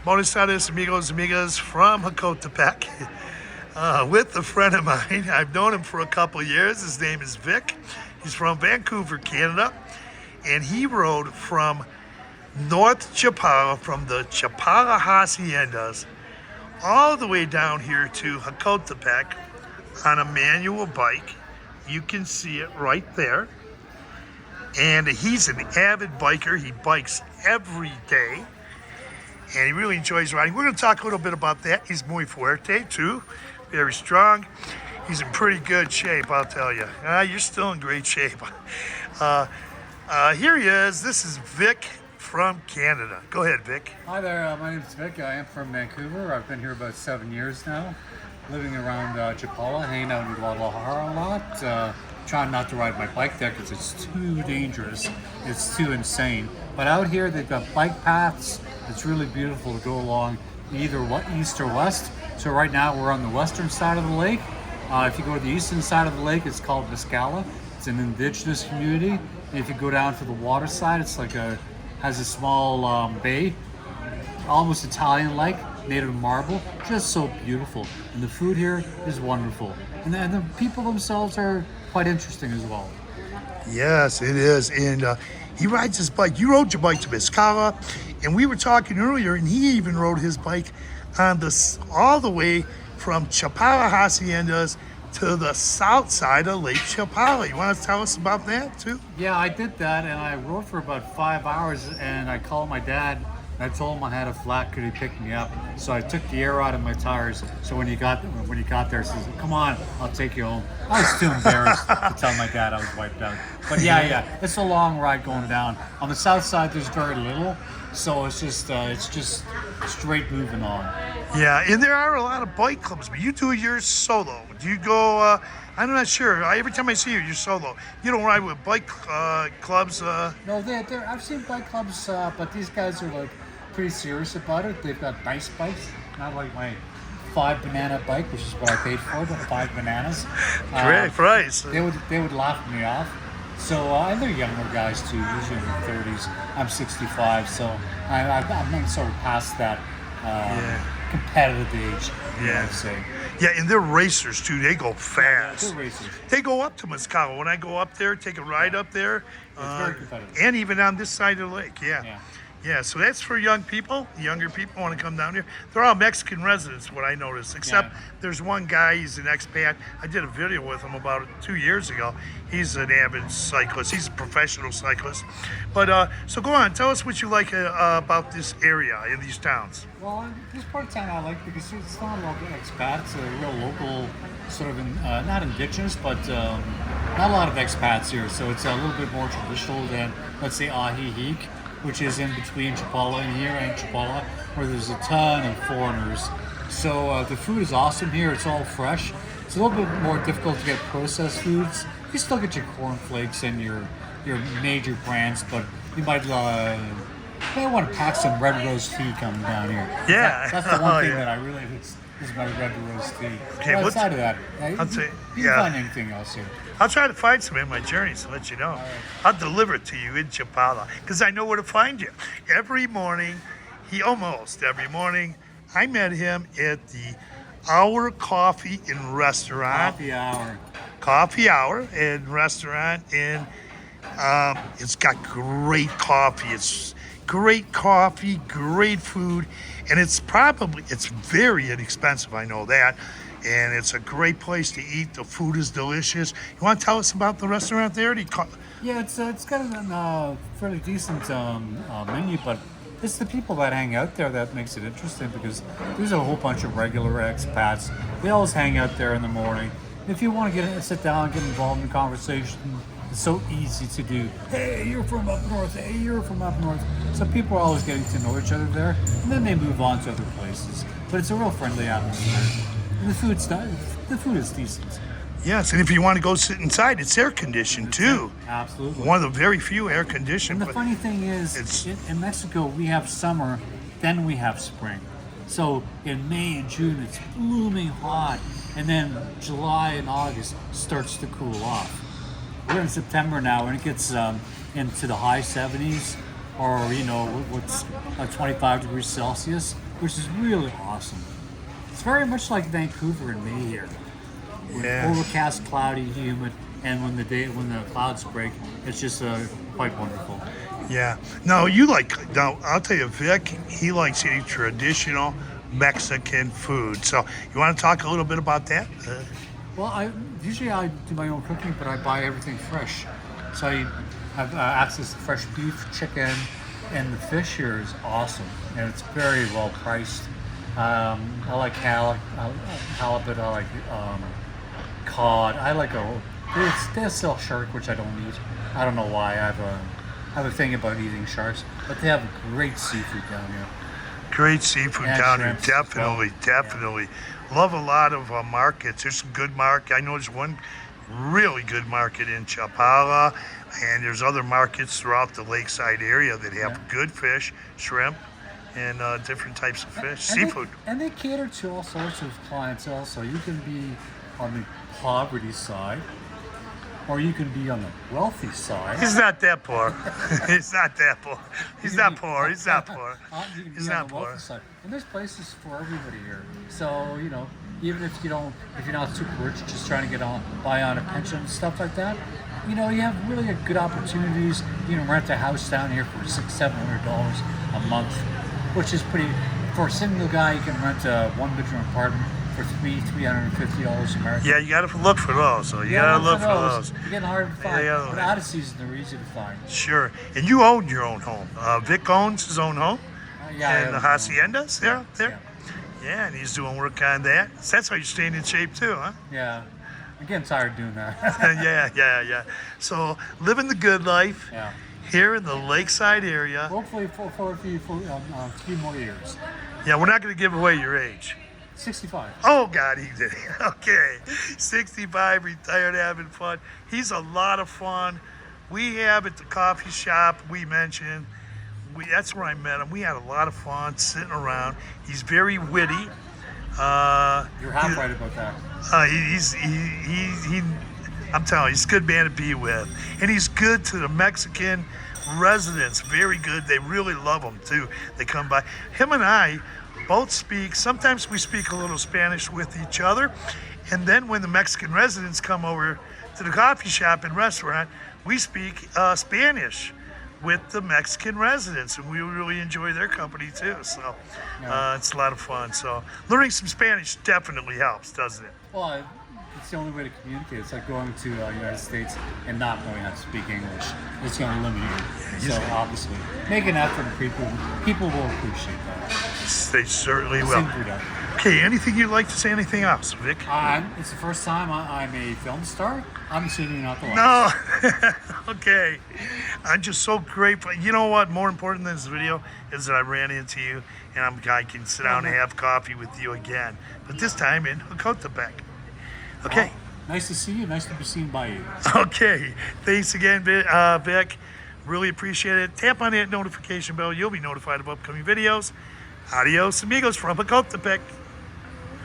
Buenos tardes, amigos, amigas from Jocotepec. With a friend of mine. I've known him for a couple years. His name is Vic. He's from Vancouver, Canada. And he rode from North Chapala, from the Chapala Haciendas, all the way down here to Jocotepec on a manual bike. You can see it right there. And he's an avid biker. He bikes every day. And he really enjoys riding. We're going to talk a little bit about that. He's muy fuerte, too. Very strong. He's in pretty good shape, I'll tell you. You're still in great shape. Here he is. This is Vic from Canada. Go ahead, Vic. Hi there, my name's Vic. I am from Vancouver. I've been here about 7 years now, living around Chapala, hanging out in Guadalajara a lot. Trying not to ride my bike there because it's too dangerous. It's too insane. But out here, they've got bike paths. It's really beautiful to go along either east or west. So right now, we're on the western side of the lake. If you go to the eastern side of the lake, it's called Mezcala. It's an indigenous community. And if you go down to the water side, it's like has a small bay, almost Italian-like, made of marble, just so beautiful. And the food here is wonderful. And the people themselves are quite interesting as well. Yes, it is. And he rides his bike. You rode your bike to Mezcala, and we were talking earlier, and he even rode his bike on all the way from Chapala Haciendas to the south side of Lake Chapala. You want to tell us about that too? Yeah, I did that, and I rode for about 5 hours, and I called my dad. I told him I had a flat. Could he pick me up? So I took the air out of my tires. So when he got there, he says, "Come on, I'll take you home." I was too embarrassed to tell my dad I was wiped out. But yeah, it's a long ride going down. On the south side, there's very little, so it's just straight moving on. Yeah, and there are a lot of bike clubs, but you do yours solo. Do you go? I'm not sure. Every time I see you, you're solo. You don't ride with bike clubs. No, I've seen bike clubs, but these guys are like pretty serious about it. They've got nice bikes, not like my 5 banana bike, which is what I paid for, but 5 bananas. Great price. They would laugh me off. So and they're younger guys too, usually in their 30s. I'm 65, so I'm sort of past that competitive age. I'd say. Yeah, and they're racers too. They go fast. They're racers. They go up to Mezcala. When I go up there, take a ride up there, It's very competitive. and even on this side of the lake. Yeah. Yeah, so that's for young people. Younger people want to come down here. They're all Mexican residents, what I noticed, except there's one guy, he's an expat. I did a video with him about 2 years ago. He's an avid cyclist. He's a professional cyclist. But, so go on, tell us what you like about this area in these towns. Well, this part of town I like because it's not a lot of expats. It's a real local, sort of, not indigenous, but not a lot of expats here. So it's a little bit more traditional than, let's say, Ajijic, which is in between Chapala and here, and Chapala, where there's a ton of foreigners. So the food is awesome here. It's all fresh. It's a little bit more difficult to get processed foods. You still get your cornflakes and your major brands, but you might want to pack some red rose tea coming down here. Yeah. That's the one thing that I really is my red rose tea. Okay, But outside of that, you can find anything else here. I'll try to find some in my journeys to let you know. I'll deliver it to you in Chapala because I know where to find you. Every morning, almost every morning, I met him at the Hour Coffee and Restaurant. Coffee Hour and Restaurant, and it's got great coffee. It's great coffee, great food, and it's very inexpensive. I know that. And it's a great place to eat. The food is delicious. You want to tell us about the restaurant there? Yeah, it's got a fairly decent menu, but it's the people that hang out there that makes it interesting because there's a whole bunch of regular expats. They always hang out there in the morning. If you want to sit down, get involved in the conversation, it's so easy to do. Hey, you're from up north. Hey, you're from up north. So people are always getting to know each other there, and then they move on to other places. But it's a real friendly atmosphere. And the food is decent. Yes, and if you want to go sit inside, it's air conditioned too. Absolutely. One of the very few air conditioned. And the funny thing is, in Mexico, we have summer, then we have spring. So in May and June, it's blooming hot, and then July and August starts to cool off. We're in September now, and it gets into the high 70s, or you know, what's like 25 degrees Celsius, which is really awesome. It's very much like Vancouver in May here. With Yeah. overcast, cloudy, humid, and when the clouds break, it's just quite wonderful. Yeah. No, you like. Now I'll tell you, Vic. He likes eating traditional Mexican food. So you want to talk a little bit about that? Well, I usually do my own cooking, but I buy everything fresh. So I have access to fresh beef, chicken, and the fish here is awesome, and it's very well priced. I like halibut. I like cod. I like they sell shark, which I don't eat. I don't know why. I have a thing about eating sharks, but they have great seafood down here. Great seafood And down here. shrimps as well. Definitely. Love a lot of markets. There's some good market. I know there's one really good market in Chapala, and there's other markets throughout the lakeside area that have good fish, shrimp, and different types of fish, seafood. And they cater to all sorts of clientele. So you can be on the poverty side, or you can be on the wealthy side. He's not that poor. He's not that poor. He's not poor. He's not poor. You can be He's on not the poor. wealthy side. And there's places for everybody here. So, you know, even if you're not super rich, just trying to buy on a pension and stuff like that, you know, you have really good opportunities. You can rent a house down here for $600-700 a month, which is pretty. For a single guy, you can rent a one-bedroom apartment for $350 American. Yeah, you got to look for those. So you got to look for those. You're getting hard to find. Yeah, But out of season, they're easy to find. Sure. And you own your own home. Vic owns his own home. And the haciendas there. Yeah, and he's doing work on that. That's how you're staying in shape too, huh? Yeah. I'm getting tired of doing that. Yeah. So living the good life Yeah. here in the lakeside area. Hopefully for a few more years. Yeah, we're not going to give away your age. 65. Oh, God, he did. Okay. 65, retired, having fun. He's a lot of fun. We have at the coffee shop we mentioned. That's where I met him. We had a lot of fun sitting around. He's very witty. You're half right about that. I'm telling you, he's a good man to be with. And he's good to the Mexican residents. Very good. They really love him, too. They come by. Him and I both speak. Sometimes we speak a little Spanish with each other. And then when the Mexican residents come over to the coffee shop and restaurant, we speak Spanish with the Mexican residents, and we really enjoy their company too. So it's a lot of fun. So learning some Spanish definitely helps, doesn't it? Well, it's the only way to communicate. It's like going to the United States and not knowing how to speak English. It's going to limit you. So obviously, make an effort, and people will appreciate that. They certainly will. Okay, anything you'd like to say? Anything else, Vic? It's the first time I'm a film star. I'm assuming not the last. No. Okay. I'm just so grateful. You know what? More important than this video is that I ran into you, and I can sit down and have coffee with you again. But this time in Jocotepec. Okay. Well, nice to see you. Nice to be seen by you. Okay. Thanks again, Vic. Really appreciate it. Tap on that notification bell. You'll be notified of upcoming videos. Adios, amigos from Jocotepec.